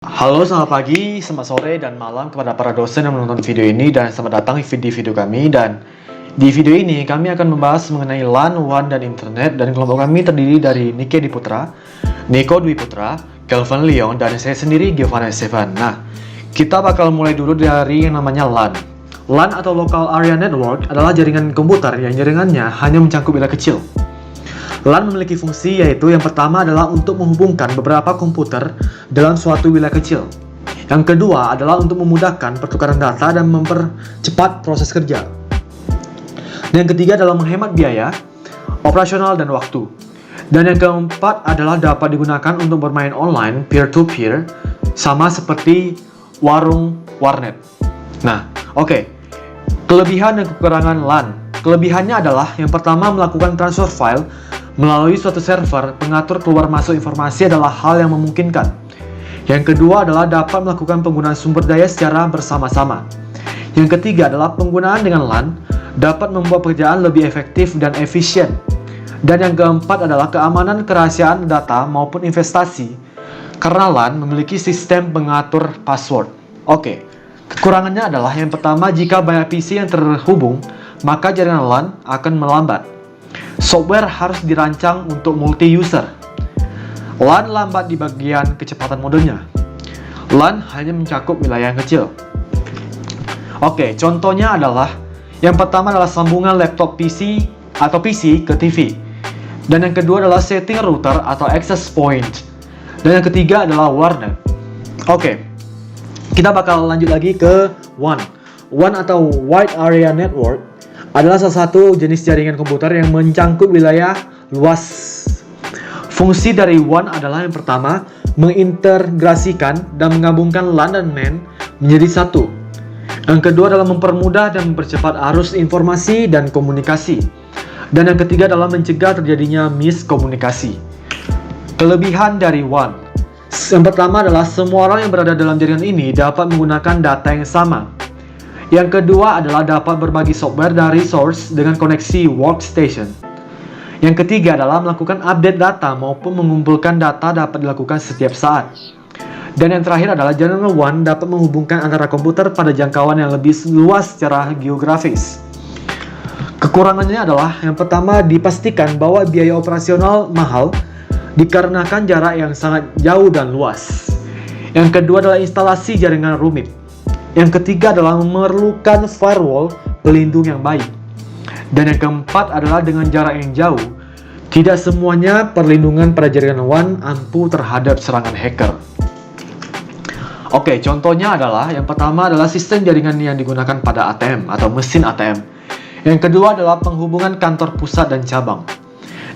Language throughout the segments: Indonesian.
Halo, selamat pagi, selamat sore, dan malam kepada para dosen yang menonton video ini dan selamat datang di video kami. Dan di video ini kami akan membahas mengenai LAN, WAN, dan internet. Dan kelompok kami terdiri dari Nike Diputra, Nico Dwi Putra, Kelvin Leon, dan saya sendiri Giovanni Stefan. Nah, kita bakal mulai dulu dari yang namanya LAN. LAN atau Local Area Network adalah jaringan komputer yang jaringannya hanya mencakup wilayah kecil. LAN memiliki fungsi yaitu yang pertama adalah untuk menghubungkan beberapa komputer dalam suatu wilayah kecil. Yang kedua adalah untuk memudahkan pertukaran data dan mempercepat proses kerja. Dan yang ketiga adalah menghemat biaya, operasional, dan waktu. Dan yang keempat adalah dapat digunakan untuk bermain online, peer-to-peer, sama seperti warung warnet. Nah, oke. Kelebihan dan kekurangan LAN. Kelebihannya adalah yang pertama melakukan transfer file melalui suatu server, pengatur keluar masuk informasi adalah hal yang memungkinkan. Yang kedua adalah dapat melakukan penggunaan sumber daya secara bersama-sama. Yang ketiga adalah penggunaan dengan LAN dapat membuat pekerjaan lebih efektif dan efisien. Dan yang keempat adalah keamanan kerahasiaan data maupun investasi, karena LAN memiliki sistem pengatur password. Oke, kekurangannya adalah yang pertama, jika banyak PC yang terhubung, maka jaringan LAN akan melambat. Software harus dirancang untuk multi-user. LAN lambat di bagian kecepatan modemnya. LAN hanya mencakup wilayah yang kecil. Oke, contohnya adalah yang pertama adalah sambungan laptop PC atau PC ke TV. Dan yang kedua adalah setting router atau access point. Dan yang ketiga adalah warnet. Oke, kita bakal lanjut lagi ke WAN. WAN atau Wide Area Network adalah salah satu jenis jaringan komputer yang mencakup wilayah luas. Fungsi dari WAN adalah yang pertama, mengintegrasikan dan menggabungkan LAN dan MAN menjadi satu. Yang kedua adalah mempermudah dan mempercepat arus informasi dan komunikasi. Dan yang ketiga adalah mencegah terjadinya miskomunikasi. Kelebihan dari WAN. Yang pertama adalah semua orang yang berada dalam jaringan ini dapat menggunakan data yang sama. Yang kedua adalah dapat berbagi software dan resource dengan koneksi workstation. Yang ketiga adalah melakukan update data maupun mengumpulkan data dapat dilakukan setiap saat. Dan yang terakhir adalah jaringan WAN dapat menghubungkan antara komputer pada jangkauan yang lebih luas secara geografis. Kekurangannya adalah yang pertama, dipastikan bahwa biaya operasional mahal dikarenakan jarak yang sangat jauh dan luas. Yang kedua adalah instalasi jaringan rumit. Yang ketiga adalah memerlukan firewall pelindung yang baik. Dan yang keempat adalah dengan jarak yang jauh, tidak semuanya perlindungan pada jaringan WAN ampuh terhadap serangan hacker. Oke, contohnya adalah yang pertama adalah sistem jaringan yang digunakan pada ATM atau mesin ATM. Yang kedua adalah penghubungan kantor pusat dan cabang.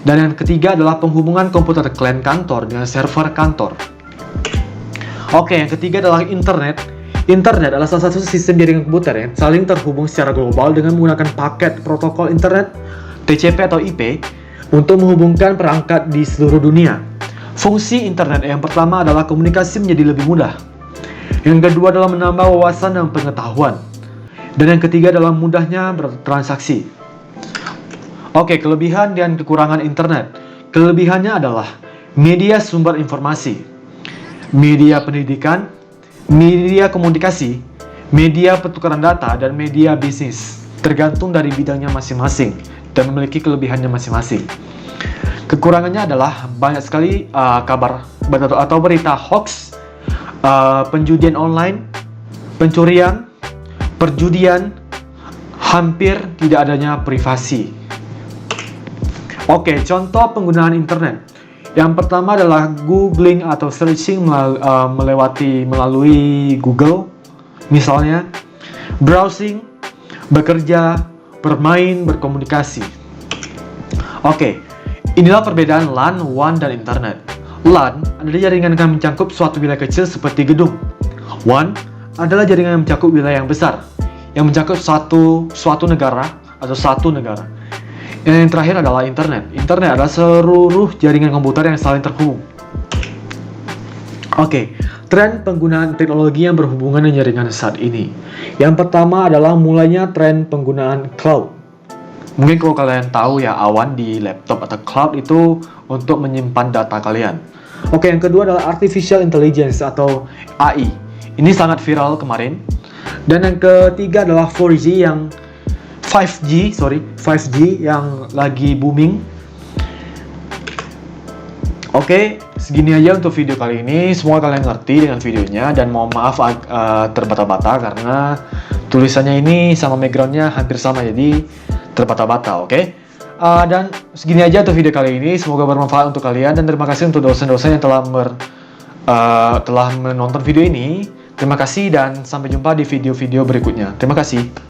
Dan yang ketiga adalah penghubungan komputer klien kantor dengan server kantor. Oke, yang ketiga adalah internet. Internet adalah salah satu sistem jaringan komputer yang saling terhubung secara global dengan menggunakan paket protokol internet, TCP atau IP, untuk menghubungkan perangkat di seluruh dunia. Fungsi internet yang pertama adalah komunikasi menjadi lebih mudah. Yang kedua adalah menambah wawasan dan pengetahuan. Dan yang ketiga adalah mudahnya bertransaksi. Oke, kelebihan dan kekurangan internet. Kelebihannya adalah media sumber informasi, media pendidikan, media komunikasi, media pertukaran data, dan media bisnis, tergantung dari bidangnya masing-masing dan memiliki kelebihannya masing-masing. Kekurangannya adalah banyak sekali kabar atau berita hoax, penjudian online, pencurian, perjudian, hampir tidak adanya privasi. Oke, contoh penggunaan internet. Yang pertama adalah googling atau searching melalui Google, misalnya browsing, bekerja, bermain, berkomunikasi. Oke, inilah perbedaan LAN, WAN, dan internet. LAN adalah jaringan yang mencakup suatu wilayah kecil seperti gedung. WAN adalah jaringan yang mencakup wilayah yang besar, yang mencakup suatu negara atau satu negara. Yang terakhir adalah internet. Internet adalah seluruh jaringan komputer yang saling terhubung. Oke, tren penggunaan teknologi yang berhubungan dengan jaringan saat ini. Yang pertama adalah mulainya tren penggunaan cloud. Mungkin kalau kalian tahu ya, awan di laptop atau cloud itu untuk menyimpan data kalian. Oke, yang kedua adalah Artificial Intelligence atau AI. Ini sangat viral kemarin. Dan yang ketiga adalah 5G yang lagi booming. Oke, segini aja untuk video kali ini. Semoga kalian ngerti dengan videonya, dan mohon maaf terbata-bata karena tulisannya ini sama backgroundnya hampir sama, jadi terbata-bata. Oke. Dan segini aja untuk video kali ini. Semoga bermanfaat untuk kalian, dan terima kasih untuk dosen-dosen yang telah menonton video ini. Terima kasih dan sampai jumpa di video-video berikutnya. Terima kasih.